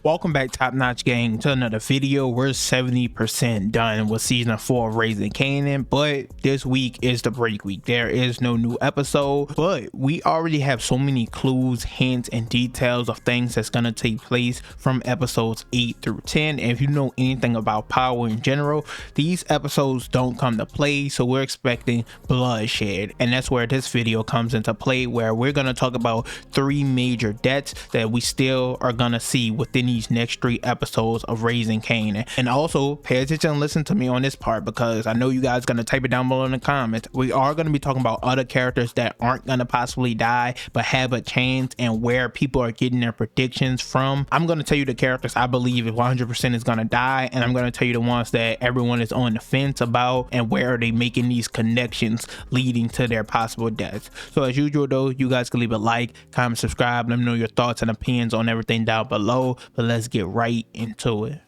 Welcome back, Top Notch Gang, to another video. We're 70% done with season 4 of Raising Kanan, but this week is the break week. There is no new episode, but we already have so many clues, hints, and details of things that's gonna take place from episodes 8 through 10. And if you know anything about Power in general, these episodes don't come to play, so we're expecting bloodshed. And that's where this video comes into play, where we're gonna talk about 3 major deaths that we still are gonna see within these next 3 episodes of Raising Kanan. And also pay attention and listen to me on this part, because I know you guys gonna type it down below in the comments. We are gonna be talking about other characters that aren't gonna possibly die but have a chance, and where people are getting their predictions from. I'm gonna tell you the characters I believe 100% is gonna die, and I'm gonna tell you the ones that everyone is on the fence about, and where are they making these connections leading to their possible deaths. So as usual though, you guys can leave a like, comment, subscribe, let me know your thoughts and opinions on everything down below. But let's get right into it.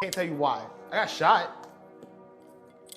Can't tell you why. I got shot.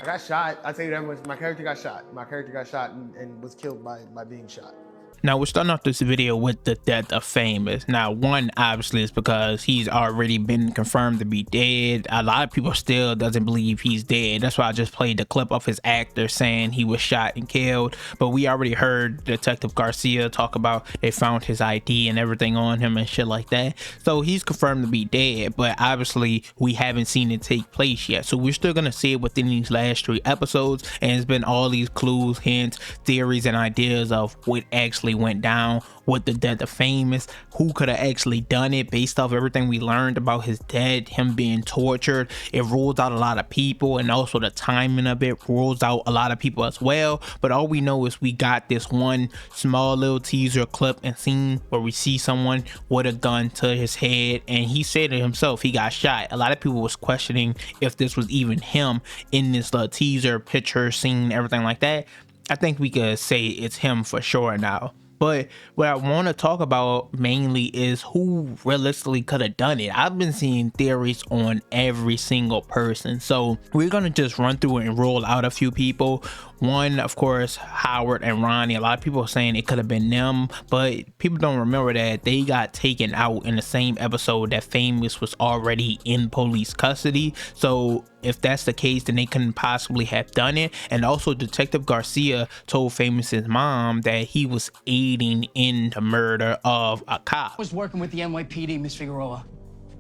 I'll tell you that much. My character got shot. My character got shot and was killed by being shot. Now we're starting off this video with the death of Famous. Now one, obviously, is because he's already been confirmed to be dead. A lot of people still doesn't believe he's dead. That's why I just played the clip of his actor saying he was shot and killed. But we already heard Detective Garcia talk about they found his ID and everything on him and shit like that. So he's confirmed to be dead, but obviously we haven't seen it take place yet. So we're still gonna see it within these last 3 episodes, and it's been all these clues, hints, theories, and ideas of what actually went down with the death of Famous, who could have actually done it. Based off everything we learned about his death, him being tortured, it rules out a lot of people, and also the timing of it rules out a lot of people as well. But all we know is we got this one small little teaser clip and scene where we see someone with a gun to his head, and he said it himself, he got shot. A lot of people was questioning if this was even him in this little teaser picture scene, everything like that. I think we could say it's him for sure now. But what I want to talk about mainly is who realistically could have done it. I've been seeing theories on every single person, so we're gonna just run through it and roll out a few people. One, of course, Howard and Ronnie. A lot of people are saying it could have been them, but people don't remember that they got taken out in the same episode that Famous was already in police custody. So if that's the case, then they couldn't possibly have done it. And also Detective Garcia told Famous's mom that he was aiding in the murder of a cop. I was working with the NYPD, Miss Figueroa.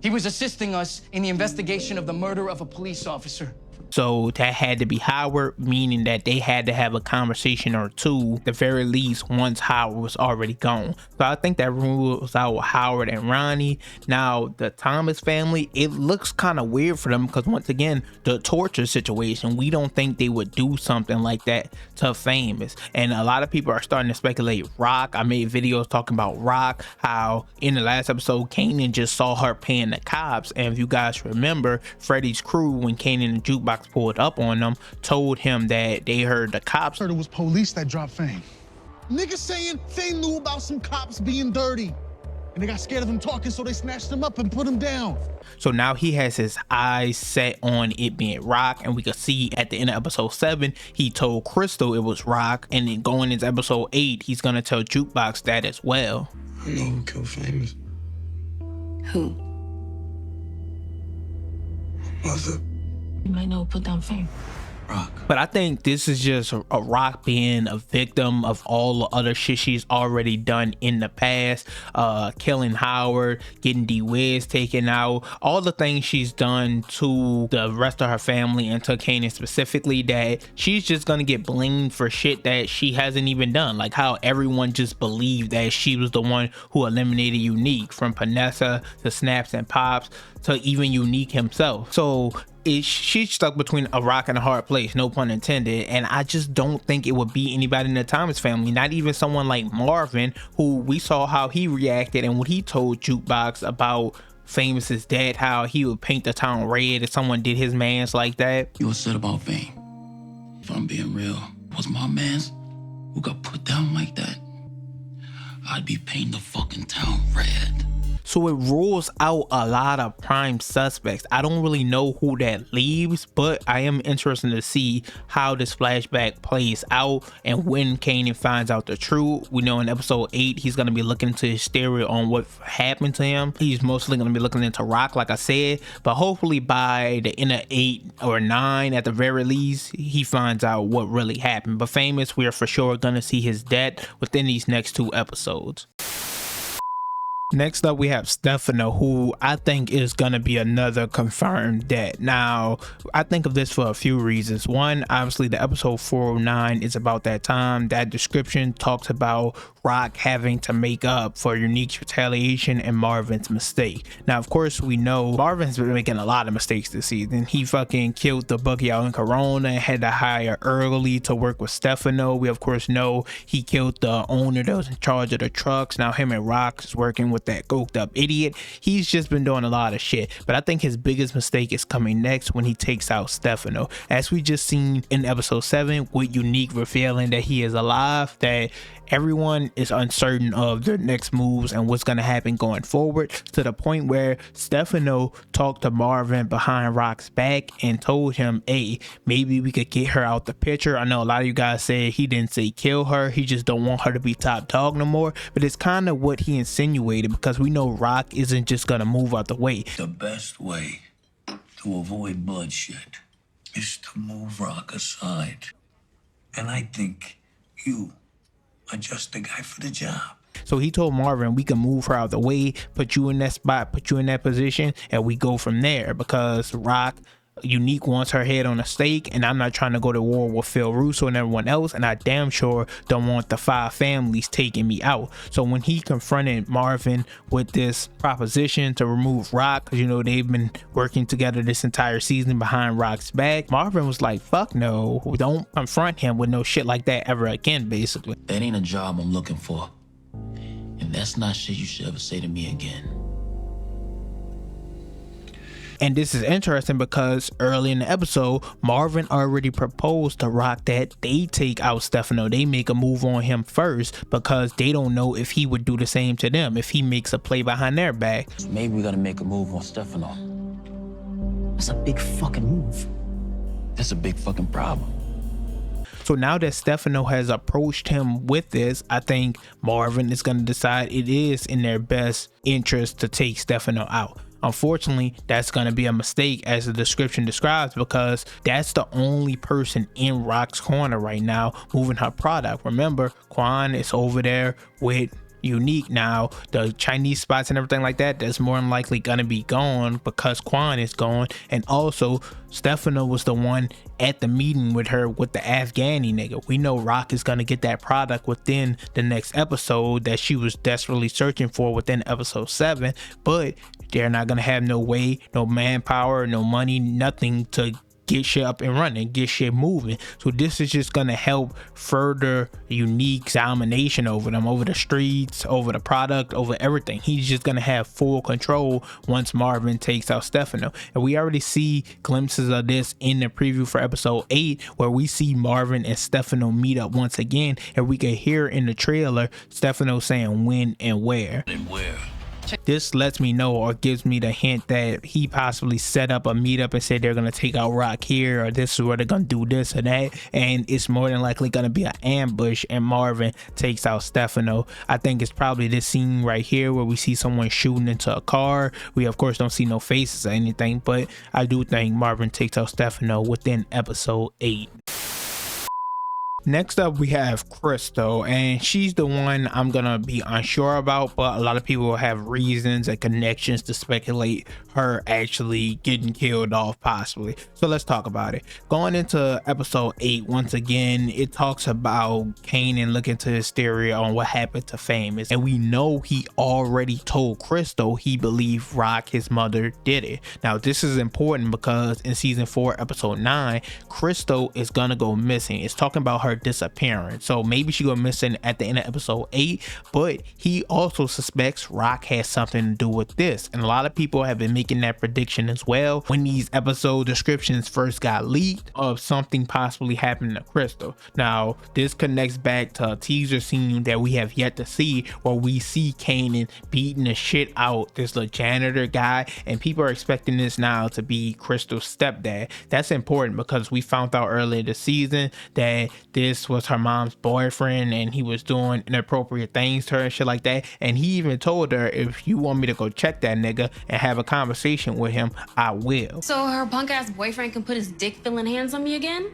He was assisting us in the investigation of the murder of a police officer. So that had to be Howard, meaning that they had to have a conversation or two, at the very least, once Howard was already gone. So I think that rules out Howard and Ronnie. Now the Thomas family, it looks kind of weird for them, because once again, the torture situation, we don't think they would do something like that to Famous. And a lot of people are starting to speculate Rock. I made videos talking about Rock, how in the last episode Kanan just saw her paying the cops. And if you guys remember, Freddy's crew, when Kanan and Jukebox pulled up on them, told him that they heard the cops. Heard it was police that dropped Fame. Niggas saying they knew about some cops being dirty, and they got scared of him talking, so they snatched him up and put him down. So now he has his eyes set on it being Rock, and we could see at the end of episode 7 he told Krystal it was Rock, and then going into episode 8 he's gonna tell Jukebox that as well. I know who killed Famous. Who? Mother. You might know who put down Fame. Rock. But I think this is just a Rock being a victim of all the other shit she's already done in the past, killing Howard, getting D-Wiz taken out, all the things she's done to the rest of her family and to Kanan specifically, that she's just gonna get blamed for shit that she hasn't even done. Like how everyone just believed that she was the one who eliminated Unique, from Panessa to Snaps and Pops to even Unique himself. So she's stuck between a rock and a hard place, no pun intended. And I just don't think it would be anybody in the Thomas family, not even someone like Marvin, who we saw how he reacted and what he told Jukebox about Famous's dad, how he would paint the town red if someone did his mans like that. You said about Fame. If I'm being real, was my mans who got put down like that, I'd be painting the fucking town red. So it rules out a lot of prime suspects. I don't really know who that leaves, but I am interested to see how this flashback plays out and when Kanan finds out the truth. We know in episode 8 he's going to be looking into hysteria on what happened to him. He's mostly going to be looking into Rock, like I said, but hopefully by the end of 8 or 9 at the very least he finds out what really happened. But Famous, we are for sure going to see his death within these next 2 episodes. Next up, we have Stefano, who I think is going to be another confirmed death. Now, I think of this for a few reasons. One, obviously, the episode 409 is about that time. That description talks about Rock having to make up for Unique's retaliation and Marvin's mistake. Now, of course, we know Marvin's been making a lot of mistakes this season. He fucking killed the bookie out in Corona and had to hire Early to work with Stefano. We, of course, know he killed the owner that was in charge of the trucks. Now, him and Rock is working with that coked up idiot. He's just been doing a lot of shit, but I think his biggest mistake is coming next when he takes out Stefano, as we just seen in episode 7 with Unique revealing that he is alive, that everyone is uncertain of their next moves and what's going to happen going forward, to the point where Stefano talked to Marvin behind Rock's back and told him, hey, maybe we could get her out the picture. I know a lot of you guys said he didn't say kill her, he just don't want her to be top dog no more, but it's kind of what he insinuated, because we know Rock isn't just going to move out the way. The best way to avoid bloodshed is to move Rock aside. And I think you are just the guy for the job. So he told Marvin, we can move her out the way, put you in that spot, put you in that position, and we go from there, because Rock, Unique wants her head on a stake, and I'm not trying to go to war with Phil Russo and everyone else, and I damn sure don't want the 5 families taking me out. So when he confronted Marvin with this proposition to remove Rock, because you know they've been working together this entire season behind Rock's back, Marvin was like, fuck no, don't confront him with no shit like that ever again, basically. That ain't a job I'm looking for. And that's not shit you should ever say to me again. And this is interesting because early in the episode, Marvin already proposed to Rock that they take out Stefano. They make a move on him first because they don't know if he would do the same to them, if he makes a play behind their back. Maybe we gotta make a move on Stefano. That's a big fucking move. That's a big fucking problem. So now that Stefano has approached him with this, I think Marvin is going to decide it is in their best interest to take Stefano out. Unfortunately, that's going to be a mistake, as the description describes, because that's the only person in Rock's corner right now moving her product. Remember, Quan is over there with Unique now. The Chinese spots and everything like that, that's more than likely gonna be gone because Quan is gone. And also Stefano was the one at the meeting with her with the Afghani nigga. We know Rock is gonna get that product within the next episode that she was desperately searching for within episode 7, but they're not gonna have no way, no manpower, no money, nothing to get shit up and running, get shit moving. So this is just gonna help further Unique's domination over them, over the streets, over the product, over everything. He's just gonna have full control once Marvin takes out Stefano. And we already see glimpses of this in the preview for episode 8, where we see Marvin and Stefano meet up once again, and we can hear in the trailer Stefano saying when and where. And where? This lets me know, or gives me the hint, that he possibly set up a meetup and said they're gonna take out Rock here, or this is where they're gonna do this or that, and it's more than likely gonna be an ambush and Marvin takes out Stefano. I think it's probably this scene right here where we see someone shooting into a car. We of course don't see no faces or anything, but I do think Marvin takes out Stefano within episode 8. Next up, we have Krystal, and she's the one I'm gonna be unsure about, but a lot of people have reasons and connections to speculate her actually getting killed off, possibly. So let's talk about it. Going into episode 8, once again, it talks about Kanan looking to hysteria on what happened to Famous, and we know he already told Krystal he believed Rock, his mother, did it. Now this is important because in season 4 episode 9, Krystal is gonna go missing. It's talking about her her disappearance. So maybe she go missing at the end of episode 8, but he also suspects Rock has something to do with this, and a lot of people have been making that prediction as well when these episode descriptions first got leaked of something possibly happening to Krystal. Now this connects back to a teaser scene that we have yet to see, where we see Kanan beating the shit out this little janitor guy, and people are expecting this now to be Krystal's stepdad. That's important because we found out earlier this season that this was her mom's boyfriend and he was doing inappropriate things to her and shit like that, and he even told her, if you want me to go check that nigga and have a conversation with him, I will. So her punk ass boyfriend can put his dick filling hands on me again?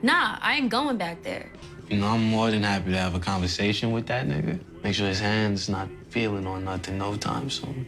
Nah, I ain't going back there. You know, I'm more than happy to have a conversation with that nigga. Make sure his hand's not feeling or nothing no time soon.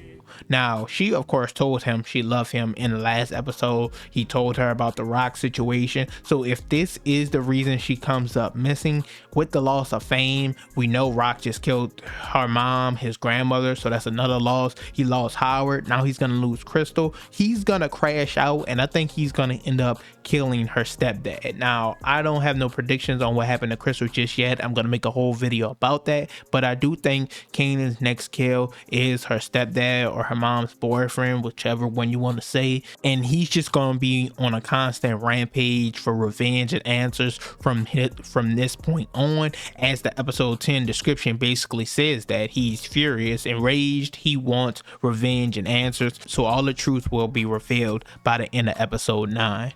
Now, she of course told him she loved him in the last episode. He told her about the Rock situation. So if this is the reason she comes up missing with the loss of fame, we know Rock just killed her mom, his grandmother, so that's another loss. He lost Howard. Now he's gonna lose Krystal. He's gonna crash out, and I think he's gonna end up killing her stepdad. Now, I don't have no predictions on what happened to Krystal just yet. I'm gonna make a whole video about that, but I do think Kanan's next kill is her stepdad or her mom's boyfriend, whichever one you want to say, and he's just gonna be on a constant rampage for revenge and answers from this point on, as the episode 10 description basically says that he's furious, enraged, he wants revenge and answers. So all the truth will be revealed by the end of episode 9.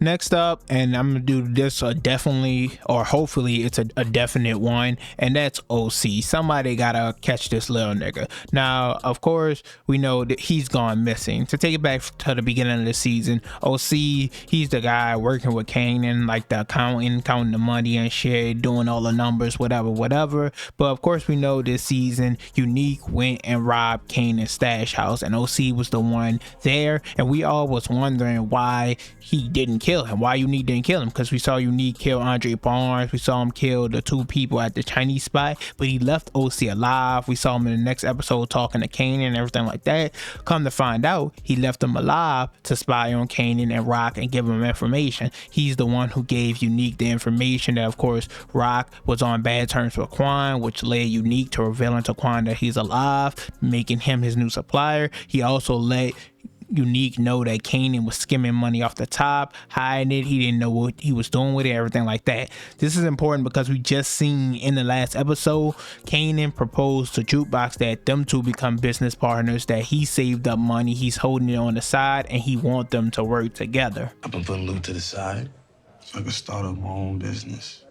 Next up, and I'm gonna do this definitely, or hopefully it's a definite one, and that's O-Cee. Somebody gotta catch this little nigga. Now, of course, we know that he's gone missing. To take it back to the beginning of the season, O-Cee, he's the guy working with Kanan, like the accountant, counting the money and shit, doing all the numbers, whatever. But of course, we know this season, Unique went and robbed Kanan's stash house, and O-Cee was the one there, and we all was wondering why he didn't kill him. Why Unique didn't kill him? Because we saw Unique kill Andre Barnes, we saw him kill the 2 people at the Chinese spot, but he left O-Cee alive. We saw him in the next episode talking to Kanan and everything like that. Come to find out, he left him alive to spy on Kanan and Rock and give him information. He's the one who gave Unique the information that, of course, Rock was on bad terms with Quan, which led Unique to revealing to Quan that he's alive, making him his new supplier. He also let Unique know that Kanan was skimming money off the top, hiding it. He didn't know what he was doing with it, everything like that. This is important because we just seen in the last episode, Kanan proposed to Jukebox that them two become business partners, that he saved up money, he's holding it on the side, and he want them to work together. I've been putting loot to the side so I could start up my own business.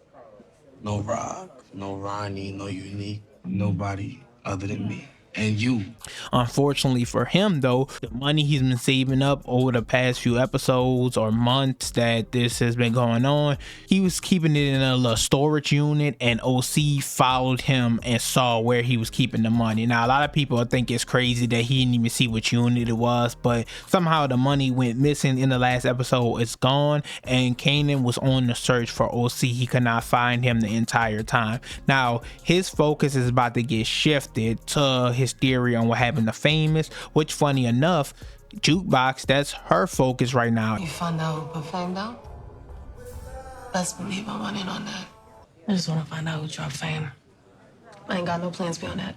No Rock, no Ronnie, no Unique, nobody other than me. And you. Unfortunately for him though, the money he's been saving up over the past few episodes or months that this has been going on, he was keeping it in a little storage unit, and O-Cee followed him and saw where he was keeping the money. Now a lot of people think it's crazy that he didn't even see which unit it was, but somehow the money went missing in the last episode. It's gone, and Kanan was on the search for O-Cee. He could not find him the entire time. Now his focus is about to get shifted to his theory on what happened to Famous, which funny enough, Jukebox, that's her focus right now. You found out who put Fame down? Best believe I want in on that. I just want to find out who dropped Fame. I ain't got no plans beyond that.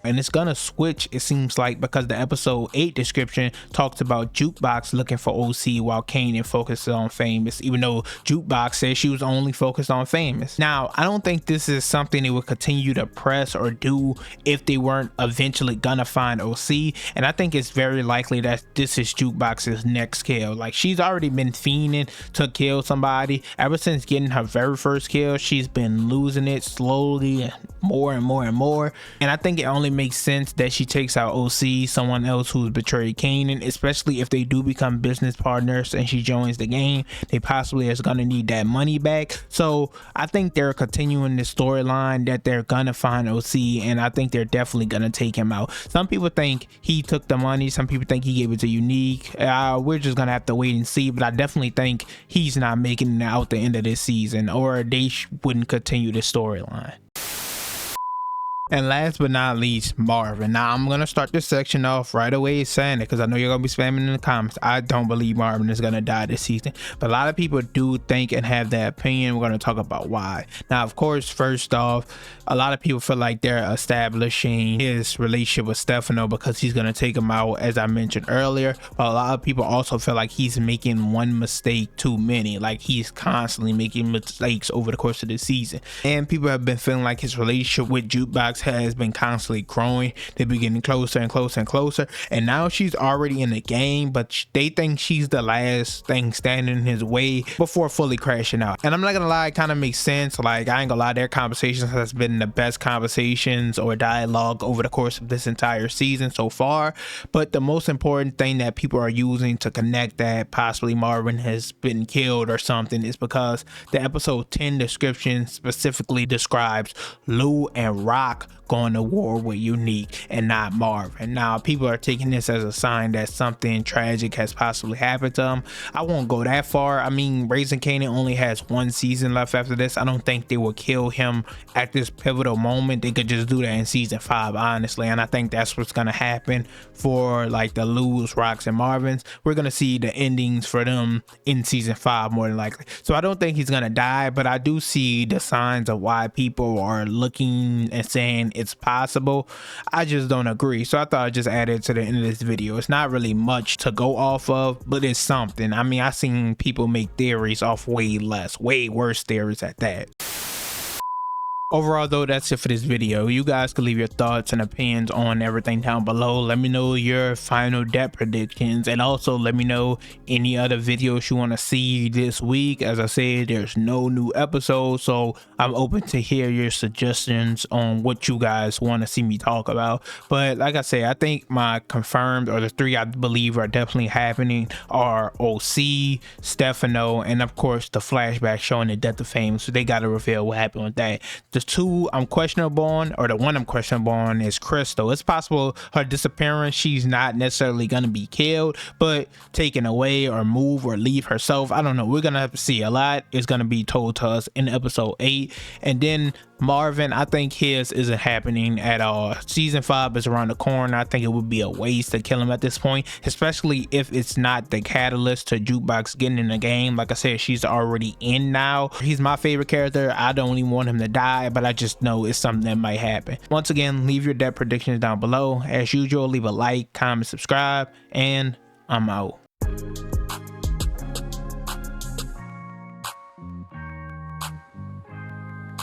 And it's gonna switch, it seems like, because the episode 8 description talks about Jukebox looking for O-Cee while Kanan focuses on Famous, even though Jukebox said she was only focused on Famous. Now, I don't think this is something they would continue to press or do if they weren't eventually gonna find O-Cee, and I think it's very likely that this is Jukebox's next kill. Like, she's already been fiending to kill somebody. Ever since getting her very first kill, she's been losing it slowly, more and more, and I think it only makes sense that she takes out O-Cee, someone else who's betrayed Kanan, especially if they do become business partners and she joins the game. They possibly is gonna need that money back. So I think they're continuing the storyline that they're gonna find O-Cee, and I think they're definitely gonna take him out. Some people think he took the money, some people think he gave it to Unique. We're just gonna have to wait and see, but I definitely think he's not making it out the end of this season, or they wouldn't continue the storyline. And last but not least, Marvin. Now, I'm going to start this section off right away saying it because I know you're going to be spamming in the comments. I don't believe Marvin is going to die this season, but a lot of people do think and have that opinion. We're going to talk about why. Now, of course, first off, a lot of people feel like they're establishing his relationship with Stefano because he's going to take him out, as I mentioned earlier. But a lot of people also feel like he's making one mistake too many. Like he's constantly making mistakes over the course of the season. And people have been feeling like his relationship with Jukebox has been constantly growing. They've been getting closer and closer and closer, and now she's already in the game, but they think she's the last thing standing in his way before fully crashing out. And I'm not gonna lie, it kind of makes sense. Like, I ain't gonna lie, their conversations has been the best conversations or dialogue over the course of this entire season so far. But the most important thing that people are using to connect that possibly Marvin has been killed or something is because the episode 10 description specifically describes Lou and Rock going to war with Unique and not Marvin. Now, people are taking this as a sign that something tragic has possibly happened to him. I won't go that far. I mean, Raising Kanan only has one season left after this. I don't think they will kill him at this pivotal moment. They could just do that in season 5, honestly, and I think that's what's gonna happen for like the Lou's, Rocks, and Marvins. We're gonna see the endings for them in season 5 more than likely. So I don't think he's gonna die, but I do see the signs of why people are looking and saying it's possible. I just don't agree. So I thought I'd just add it to the end of this video. It's not really much to go off of, but it's something. I mean, I've seen people make theories off way less, way worse theories at that. Overall though, that's it for this video. You guys can leave your thoughts and opinions on everything down below. Let me know your final death predictions, and also let me know any other videos you want to see this week. As I said, there's no new episodes, so I'm open to hear your suggestions on what you guys want to see me talk about. But like I say, I think my confirmed, or the 3 I believe are definitely happening, are O-Cee, Stefano, and of course the flashback showing the death of Fame. So they got to reveal what happened with that. The 2 I'm questionable on, or the 1 I'm questionable on, is Krystal. It's possible her disappearance, she's not necessarily gonna be killed, but taken away or move or leave herself. I don't know. We're gonna have to see. A lot is gonna be told to us in episode 8. And then Marvin, I think his isn't happening at all. Season 5 is around the corner. I think it would be a waste to kill him at this point, especially if it's not the catalyst to Jukebox getting in the game. Like I said, she's already in now. He's my favorite character. I don't even want him to die, but I just know it's something that might happen. Once again, leave your death predictions down below. As usual, leave a like, comment, subscribe, and I'm out.